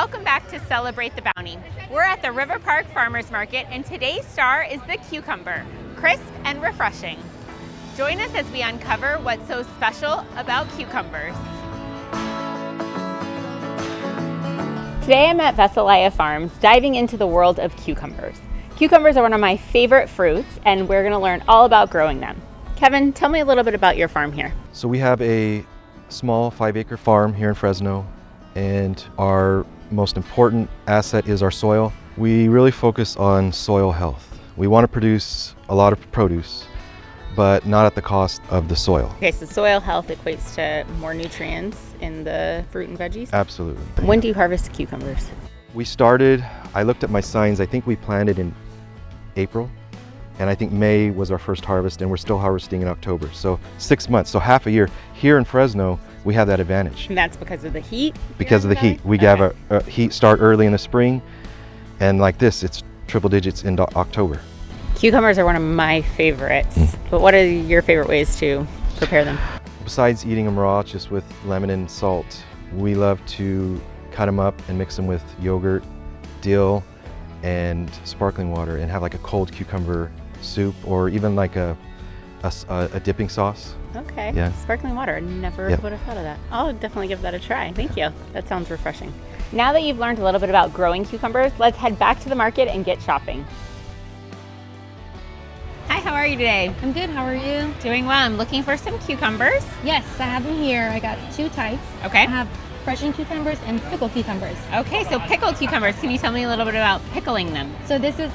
Welcome back to Celebrate the Bounty. We're at the River Park Farmers Market, and today's star is the cucumber, crisp and refreshing. Join us as we uncover what's so special about cucumbers. Today I'm at Veselaya Farms, diving into the world of cucumbers. Cucumbers are one of my favorite fruits, and we're going to learn all about growing them. Kevin, tell me a little bit about your farm here. So we have a small 5-acre farm here in Fresno, and our most important asset is our soil. We really focus on soil health. We want to produce a lot of produce, but not at the cost of the soil. Okay, so soil health equates to more nutrients in the fruit and veggies? Absolutely. When do you harvest cucumbers? I looked at my signs, I think we planted in April, and I think May was our first harvest, and we're still harvesting in October. So 6 months, so half a year. Here in Fresno, we have that advantage. And that's because of the heat? Because of the heat. We have a heat start early in the spring, and like this, it's triple digits in October. Cucumbers are one of my favorites, but what are your favorite ways to prepare them? Besides eating them raw, just with lemon and salt, we love to cut them up and mix them with yogurt, dill, and sparkling water, and have like a cold cucumber soup, or even like a dipping sauce. Okay, Yeah. Sparkling water, never Yep. would have thought of that. I'll definitely give that a try. Thank you. That sounds refreshing. Now that you've learned a little bit about growing cucumbers, let's head back to the market and get shopping. Hi, how are you today? I'm good, how are you? Doing well. I'm looking for some cucumbers. Yes, I have them here. I got two types. Okay. I have freshened cucumbers and pickled cucumbers. Okay, so pickled cucumbers. Can you tell me a little bit about pickling them? So this is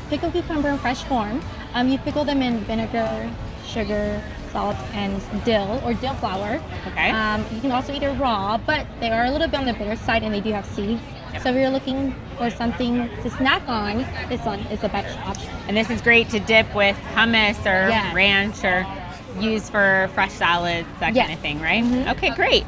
pickled cucumber in fresh form. You pickle them in vinegar, sugar, salt, and dill or dill flour. Okay. You can also eat it raw, but they are a little bit on the bitter side and they do have seeds. Yep. So if you're looking for something to snack on, this one is the best option. And this is great to dip with hummus or Yes. ranch, or use for fresh salads, that Yes. kind of thing, right? Mhm. Okay, great.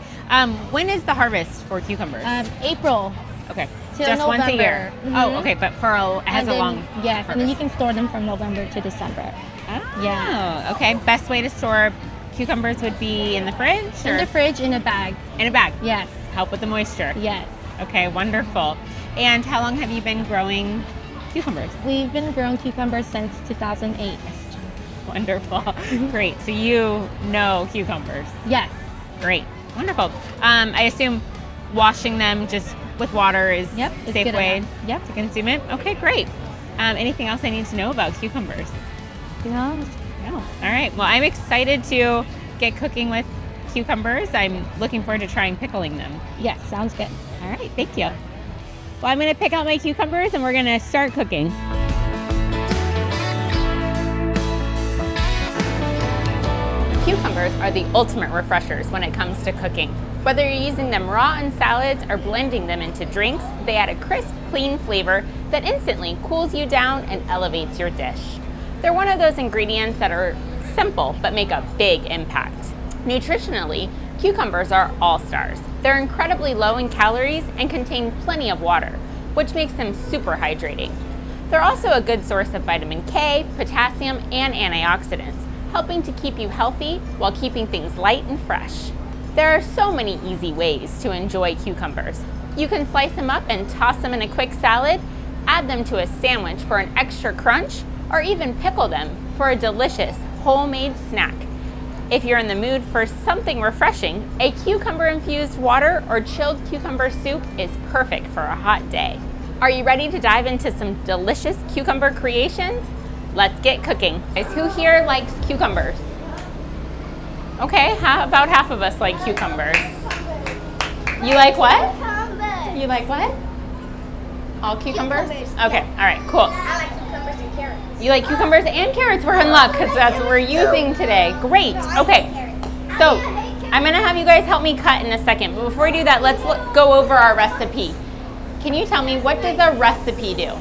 When is the harvest for cucumbers? April. Okay, till just once a year. November. Oh, Mhm. okay, but it has And a then- long Yes, and then you harvest. can store them from November to December. Oh, Yeah. okay. Best way to store cucumbers would be in the fridge, In or the fridge, in a bag. in a bag. Yes, Help with the moisture. yes. Okay, wonderful. And how long have you been growing cucumbers? We've been growing cucumbers since 2008. Wonderful. Great. So you know cucumbers. Yes. Great. Wonderful. I assume washing them just with water is Yep, a it's safe good way enough. Yep. to consume it. Okay, great. Anything else I need to know about cucumbers? No. No. All right. Well, I'm excited to get cooking with cucumbers. I'm looking forward to trying pickling them. Yes, sounds good. All right. Thank you. Well, I'm going to pick out my cucumbers and we're going to start cooking. Cucumbers are the ultimate refreshers when it comes to cooking. Whether you're using them raw in salads or blending them into drinks, they add a crisp, clean flavor that instantly cools you down and elevates your dish. They're one of those ingredients that are simple but make a big impact. Nutritionally, cucumbers are all-stars. They're incredibly low in calories and contain plenty of water, which makes them super hydrating. They're also a good source of vitamin K, potassium, and antioxidants, helping to keep you healthy while keeping things light and fresh. There are so many easy ways to enjoy cucumbers. You can slice them up and toss them in a quick salad, add them to a sandwich for an extra crunch, or even pickle them for a delicious homemade snack. If you're in the mood for something refreshing, a cucumber-infused water or chilled cucumber soup is perfect for a hot day. Are you ready to dive into some delicious cucumber creations? Let's get cooking. Guys, who here likes cucumbers? Okay, about half of us like cucumbers. You like what? You like what? All cucumbers? Okay, all right, cool. I like cucumbers and carrots. You like cucumbers and carrots? We're in luck because that's what we're using today. Great. Okay, so I'm gonna have you guys help me cut in a second. But before we do that, let's go over our recipe. Can you tell me, what does a recipe do?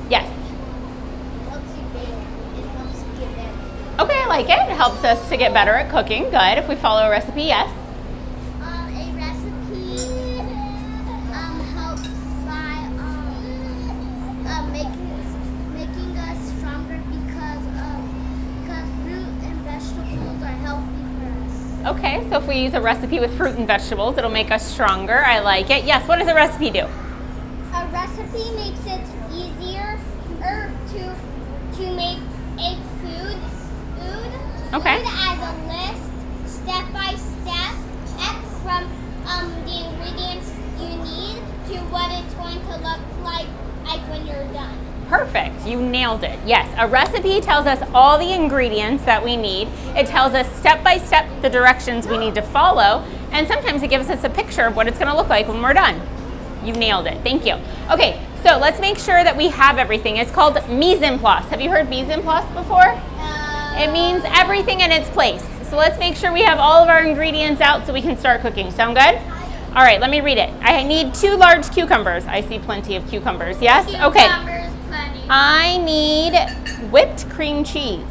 Yes. It helps you bake. It helps you get better. Okay, I like it. It helps us to get better at cooking. Good. If we follow a recipe, yes. A recipe helps by making us stronger because fruit and vegetables are healthy for us. Okay, So if we use a recipe with fruit and vegetables, it'll make us stronger. I like it. Yes, what does a recipe do? A recipe makes it easier to make a food Okay. food as a list, step by step, from the ingredients you need to what it's going to look like when you're done. Perfect, you nailed it. Yes, a recipe tells us all the ingredients that we need. It tells us step by step the directions we need to follow, and sometimes it gives us a picture of what it's gonna look like when we're done. You nailed it, thank you. Okay, so let's make sure that we have everything. It's called mise en place. Have you heard mise en place before? It means everything in its place. So let's make sure we have all of our ingredients out so we can start cooking. Sound good? All right, let me read it. I need 2 large cucumbers. I see plenty of cucumbers, yes? Okay. Cucumbers, plenty. I need whipped cream cheese.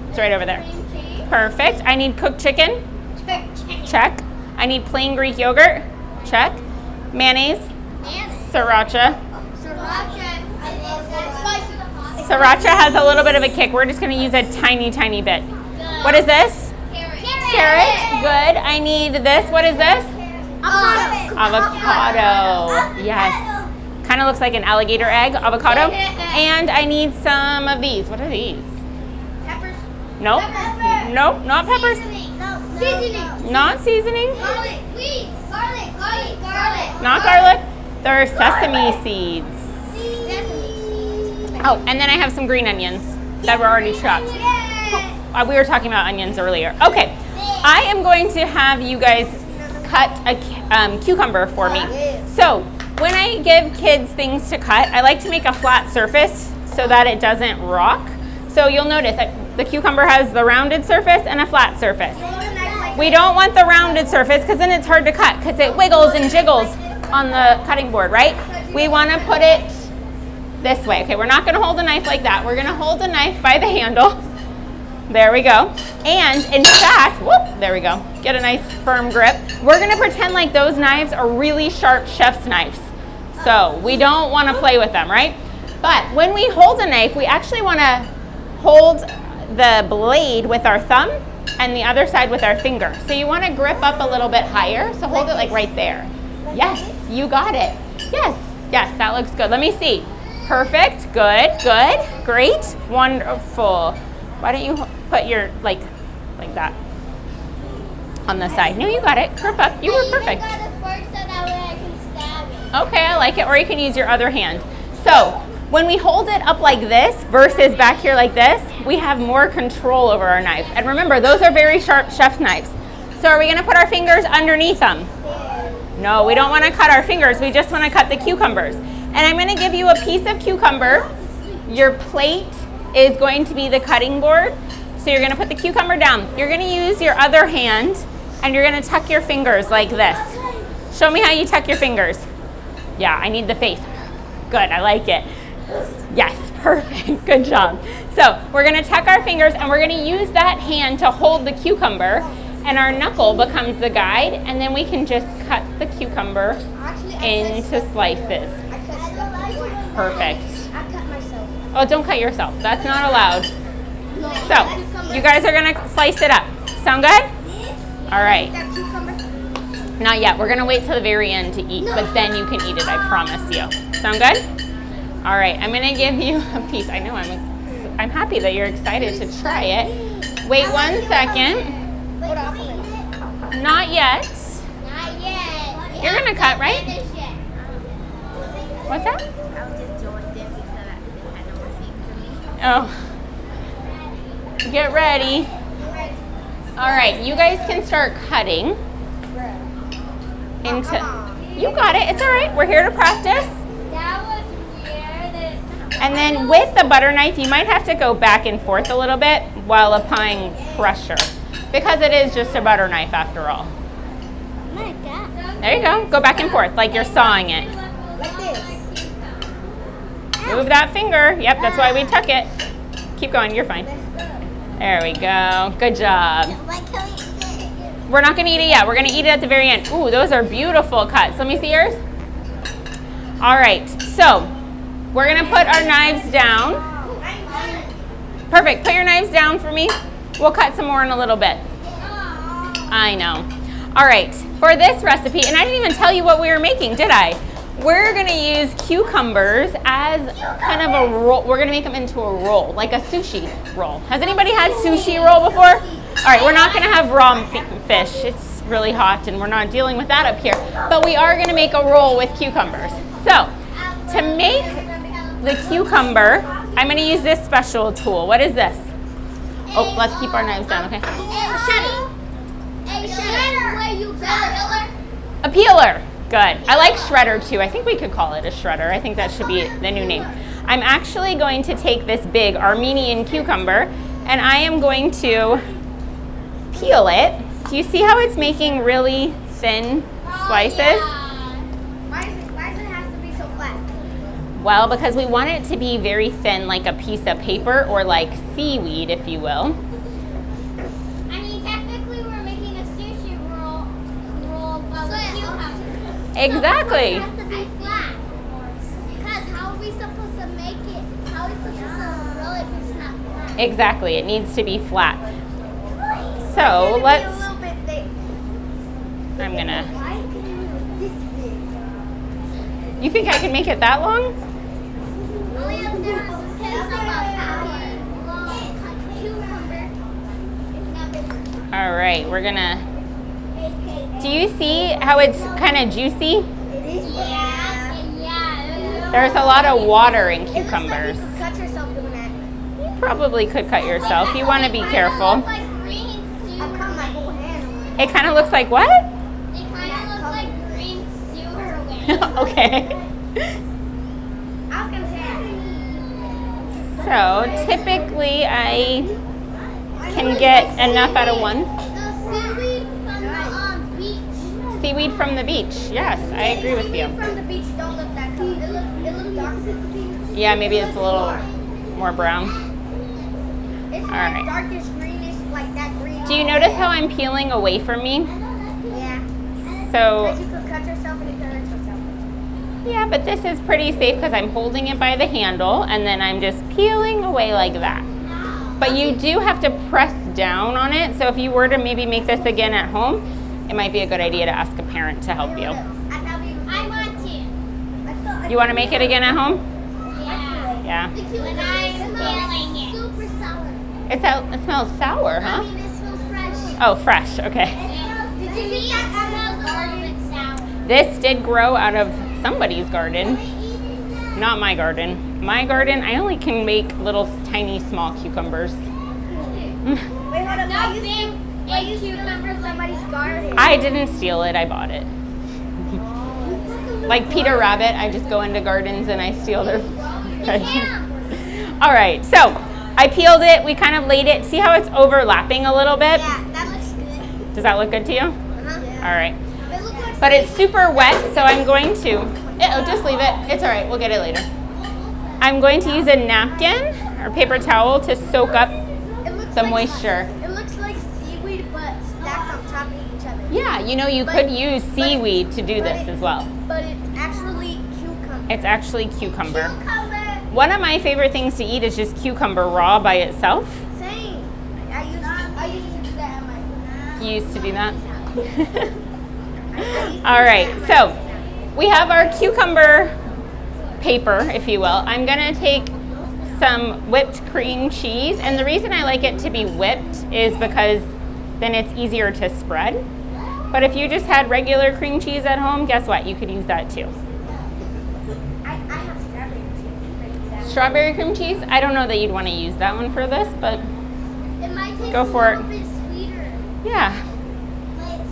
It's right over there. Cream cheese. Perfect. I need cooked chicken. Check. I need plain Greek yogurt. Check. Mayonnaise. Sriracha. Sriracha has a little bit of a kick. We're just going to use a tiny, tiny bit. What is this? Carrot. Good. I need this. What is this? Avocado. Yes. Kind of looks like an alligator egg. Avocado. And I need some of these. What are these? Peppers. Nope. Nope. Not peppers. Seasoning. Not seasoning. Garlic. Sweet. Garlic. Not garlic. They're sesame seeds. Oh, and then I have some green onions that were already chopped. We were talking about onions earlier. Okay, I am going to have you guys cut a cucumber for me. So when I give kids things to cut, I like to make a flat surface so that it doesn't rock. So you'll notice that the cucumber has the rounded surface and a flat surface. We don't want the rounded surface because then it's hard to cut because it wiggles and jiggles on the cutting board, right? We want to put it this way. Okay, we're not going to hold a knife like that. We're going to hold the knife by the handle. There we go. And in fact, whoop, there we go. Get a nice firm grip. We're going to pretend like those knives are really sharp chef's knives. So we don't want to play with them, right? But when we hold a knife, we actually want to hold the blade with our thumb and the other side with our finger. So you want to grip up a little bit higher. So hold it like right there. Yes, you got it. Yes, that looks good. Let me see. Perfect, good, great, wonderful. Why don't you put your, like that on the side? No, you got it, grip up, you were perfect. Okay, I like it, or you can use your other hand. So, when we hold it up like this versus back here like this, we have more control over our knives. And remember, those are very sharp chef's knives. So are we gonna put our fingers underneath them? No, we don't wanna cut our fingers, we just wanna cut the cucumbers. And I'm gonna give you a piece of cucumber. Your plate is going to be the cutting board. So you're gonna put the cucumber down. You're gonna use your other hand and you're gonna tuck your fingers like this. Show me how you tuck your fingers. Yeah, I need the face. Good, I like it. Yes, perfect, good job. So we're gonna tuck our fingers and we're gonna use that hand to hold the cucumber and our knuckle becomes the guide and then we can just cut the cucumber into slices. Perfect. I cut myself. Oh, don't cut yourself. That's not allowed. So, you guys are gonna slice it up. Sound good? All right. Not yet. We're gonna wait till the very end to eat, but then you can eat it, I promise you. Sound good? All right, I'm gonna give you a piece. I know I'm happy that you're excited to try it. Wait 1 second. Not yet. Not yet. You're gonna cut, right? What's that? Oh. Get ready. All right, you guys can start cutting into. You got it. It's all right. We're here to practice. That was weird. And then with the butter knife, you might have to go back and forth a little bit while applying pressure because it is just a butter knife after all. Oh my God. There you go. Go back and forth like you're sawing it. Like this. Move that finger. Yep, that's why we tuck it. Keep going. You're fine. There we go. Good job. Like how you did. We're not going to eat it yet. We're going to eat it at the very end. Ooh, those are beautiful cuts. Let me see yours. All right. So we're going to put our knives down. Perfect. Put your knives down for me. We'll cut some more in a little bit. I know. All right, for this recipe, and I didn't even tell you what we were making, did I? We're gonna use cucumbers as kind of a roll. We're gonna make them into a roll, like a sushi roll. Has anybody had sushi roll before? All right, we're not gonna have raw fish. It's really hot and we're not dealing with that up here. But we are gonna make a roll with cucumbers. So, to make the cucumber, I'm gonna use this special tool. What is this? Oh, let's keep our knives down, okay? A peeler. Good. I like shredder too. I think we could call it a shredder. I think that should be the new name. I'm actually going to take this big Armenian cucumber and I am going to peel it. Do you see how it's making really thin slices? Why does it have to be so flat? Well, because we want it to be very thin, like a piece of paper or like seaweed, if you will. I mean, technically we're making a sushi roll of cucumber. Exactly. So it has to be flat. Because how are we supposed to make it? How are we supposed to roll it if it's not flat? Exactly. It needs to be flat. So let's. A little bit thick. I'm gonna. Why can you this big? You think I can make it that long? Only if there was a sense of a long cucumber. It's not big. All right. We're gonna. Do you see how it's kind of juicy? It is. Yeah. There's a lot of water in cucumbers. You cut yourself doing that. You probably could cut yourself. You want to be careful. It kind of looks like green sewer. I cut my whole hand. It kind of looks like what? It kind of looks like green sewer. Okay. I was gonna say. So typically I can get enough out of one. The seaweed from the beach. Seaweed from the beach. Yes, I agree with you. Seaweed from the beach don't look that color. It looks darker than the beach. Yeah, maybe it's a little more brown. It's All like right. darkish greenish, like that green. Do you notice how I'm peeling away from me? Yeah. So, Because you could cut yourself and you could hurt yourself. yeah, but this is pretty safe because I'm holding it by the handle and then I'm just peeling away like that. But you do have to press down on it. So if you were to maybe make this again at home, it might be a good idea to ask a parent to help you. I want to. You want to make it again at home? Yeah. Yeah. When I'm feeling it. Super sour. It smells sour, I huh? mean, it smells fresh. Oh, fresh. Okay. Did you get that smells a little bit sour? This did grow out of somebody's garden, not my garden. My garden, I only can make little tiny small cucumbers. Wait, hold on. Why you stealing somebody's garden? I didn't steal it, I bought it. Like Peter Rabbit, I just go into gardens and I steal their All right, so I peeled it, we kind of laid it. See how it's overlapping a little bit? Yeah, that looks good. Does that look good to you? Uh-huh. All right. It looks like But it's super wet, so I'm going to, just leave it. It's all right, we'll get it later. I'm going to use a napkin or paper towel to soak up the moisture. It looks like seaweed, but stacked on top of each other. Yeah, you could use seaweed to do this as well. But it's actually cucumber. It's actually cucumber. Cucumber. One of my favorite things to eat is just cucumber raw by itself. Same. I used to do that at my. You used to do that? All right, so we have our cucumber paper, if you will. I'm gonna take some whipped cream cheese, and the reason I like it to be whipped is because then it's easier to spread. But if you just had regular cream cheese at home, guess what? You could use that too. I have strawberry cheese. Strawberry cream cheese? I don't know that you'd want to use that one for this, but It might taste Go for a it. little bit sweeter. yeah. Like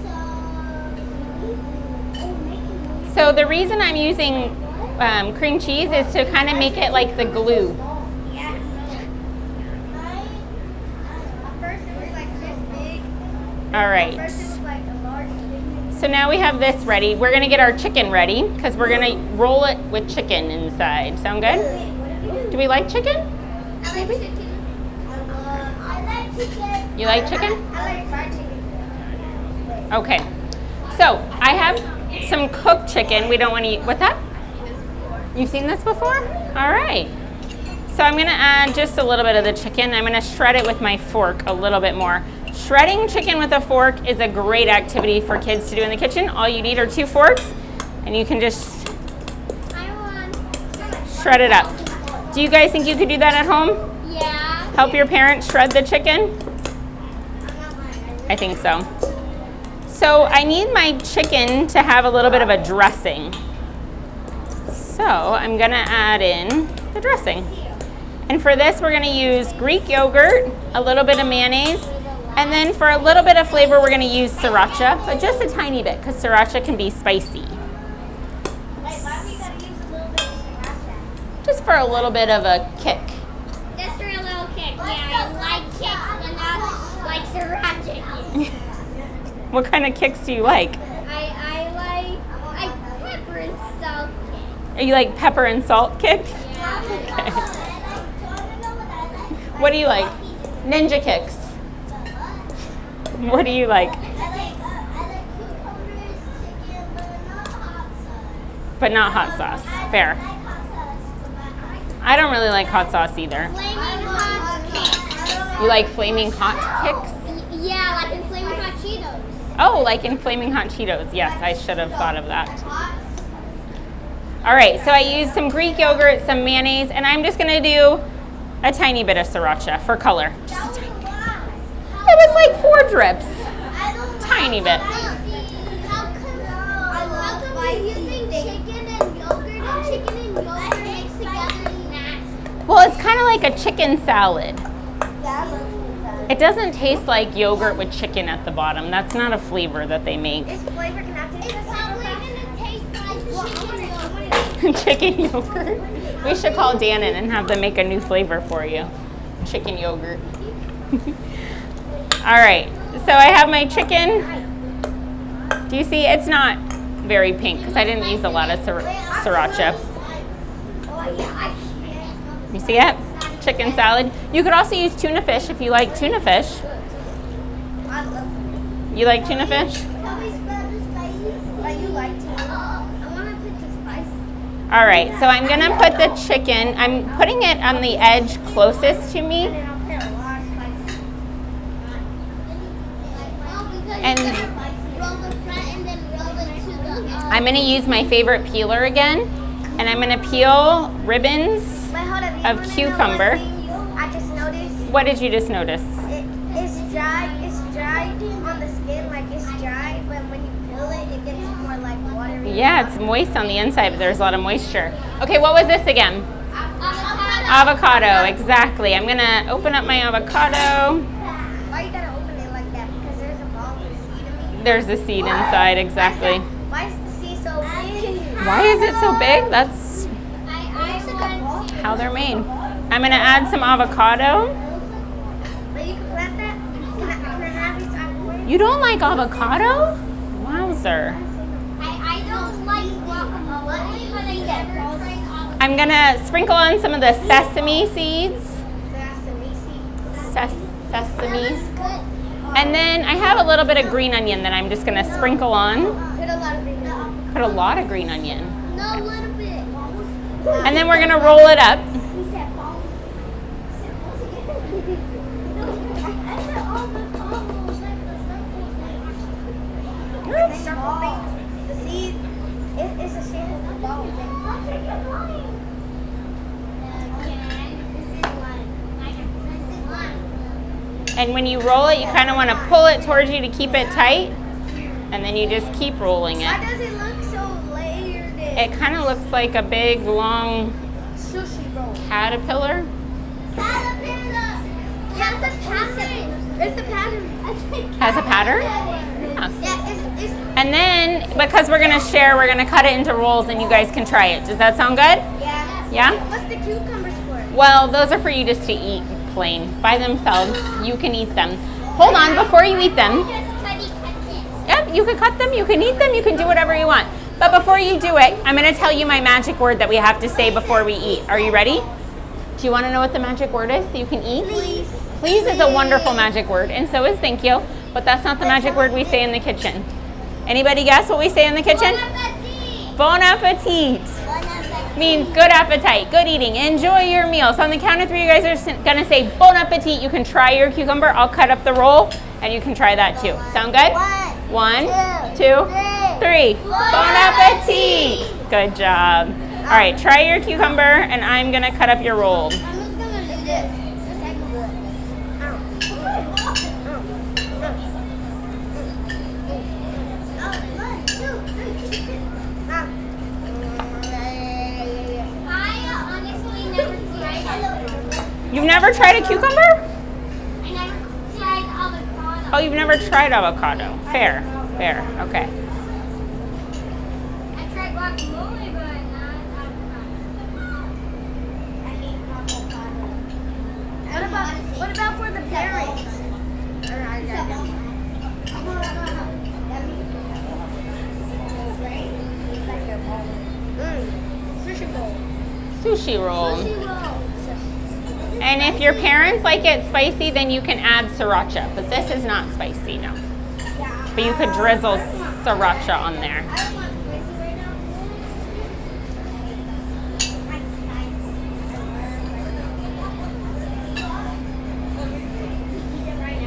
so. So the reason I'm using cream cheese is to kind of make it like the glue. Yeah. At first it was like this big. All At right. first it was like a large thing. So now we have this ready. We're gonna get our chicken ready because we're gonna roll it with chicken inside. Sound good? What did you do? Do we like chicken? I like chicken. I like chicken. You like chicken? I like fried chicken. Okay. So I have some cooked chicken. We don't want to eat. What's that? You've seen this before? All right. So I'm gonna add just a little bit of the chicken. I'm gonna shred it with my fork a little bit more. Shredding chicken with a fork is a great activity for kids to do in the kitchen. All you need are 2 forks, and you can just shred it up. Do you guys think you could do that at home? Yeah. Help your parents shred the chicken? I think so. So I need my chicken to have a little bit of a dressing. So I'm gonna add in the dressing. And for this, we're gonna use Greek yogurt, a little bit of mayonnaise, and then for a little bit of flavor, we're gonna use sriracha, but just a tiny bit, because sriracha can be spicy. Just for a little bit of a kick. Just for a little kick. Yeah, I like kicks, but not like sriracha. What kind of kicks do you like? I like pepper and salt kicks. You like pepper and salt kicks? Okay. What do you like? Ninja kicks. What do you like? I like cucumbers, chicken, But but not hot sauce. not hot sauce. Fair. I don't really like hot sauce either. Flaming hot kicks. You like flaming hot kicks? Yeah, like in flaming hot Cheetos. Oh, like in flaming hot Cheetos. Yes, I should have thought of that. All right, so I used some Greek yogurt, some mayonnaise, and I'm just gonna do a tiny bit of sriracha for color. Just a tiny bit. It was like 4 drips. Tiny bit. How come you're using chicken and yogurt mixed together in that? Well, it's kind of like a chicken salad. It doesn't taste like yogurt with chicken at the bottom. That's not a flavor that they make. It's flavor cannot taste. It's probably gonna taste like chicken yogurt. Chicken yogurt. We should call Dannon and have them make a new flavor for you. Chicken yogurt. All right, so I have my chicken. Do you see? It's not very pink because I didn't use a lot of sriracha. You see it? Chicken salad. You could also use tuna fish if you like tuna fish. You like tuna fish? All right, so I'm gonna put the chicken, I'm putting it on the edge closest to me. And I'm gonna use my favorite peeler again, and I'm gonna peel ribbons of cucumber. I just noticed What did you just notice? it's dry on the skin, like it's dry, but when you peel it, it gets more like watery. Yeah, it's moist on the inside, but there's a lot of moisture. Okay, what was this again? Avocado, exactly. I'm gonna open up my avocado. Why you gotta open it like that? Because there's a ball with a seed in it. There's a seed inside, exactly. Why is the seed so big? Why is it so big? That's how they're made. I'm gonna add some avocado. But you can plant that? Can I have this avocado? You don't like avocado? Wowzer. I don't like guacamole, but I never tried avocado. I'm gonna sprinkle on some of the sesame seeds. Sesame seeds. Sesame. And then I have a little bit of green onion that I'm just gonna sprinkle on. Put a lot of green onion. Put a lot of green onion. No, a little bit. And then we're gonna roll it up. The seed is a shape of a ball. And when you roll it, you kind of want to pull it towards you to keep it tight. And then you just keep rolling Why it. does it look so layered? It kind of looks like a big, long Sushi roll. caterpillar. Yeah, it's the pattern. It's the pattern. Has a pattern? Yeah, it's And then, because we're gonna share, we're gonna cut it into rolls and you guys can try it. Does that sound good? yeah. Yeah? What's the cucumbers for? Well, those are for you just to eat plain. By themselves, you can eat them. Hold on, before you eat them, yep, you can cut them, you can eat them, you can do whatever you want. But before you do it, I'm gonna tell you my magic word that we have to say before we eat. Are you ready? Do you wanna know what the magic word is so you can eat? Please. Please is a wonderful magic word, and so is thank you, but that's not the magic word we say in the kitchen. Anybody guess what we say in the kitchen? Bon appetit. means good appetite, good eating. Enjoy your meal. So on the count of 3, you guys are gonna say bon appetit. You can try your cucumber. I'll cut up the roll and you can try that too. Sound good? 1, 2, 3. Bon appetit. Good job. All right, try your cucumber and I'm gonna cut up your roll. I'm just gonna do this. You've never tried a cucumber? I never tried avocado. Oh, you've never tried avocado. Fair, fair, okay. I tried guacamole, but not avocado. I hate avocado. What about for the parents? Sushi bowl. Sushi roll. Sushi roll. And if your parents like it spicy, then you can add sriracha. But this is not spicy, no. But you could drizzle sriracha on there. I don't want spicy right now.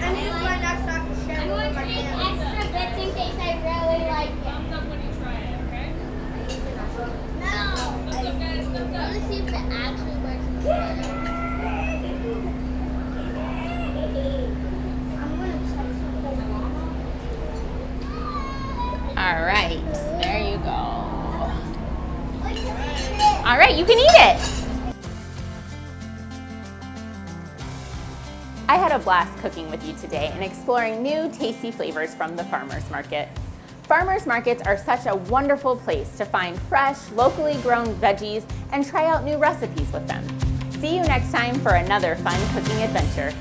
I need to find out so I can share I'm with going my to make family. extra bits in case I really like it. Thumbs up when you try it, okay? No. Thumbs up, guys. Thumbs I up. want to see if it actually works better. All right, there you go. All right, you can eat it. I had a blast cooking with you today and exploring new tasty flavors from the farmers market. Farmers markets are such a wonderful place to find fresh, locally grown veggies and try out new recipes with them. See you next time for another fun cooking adventure.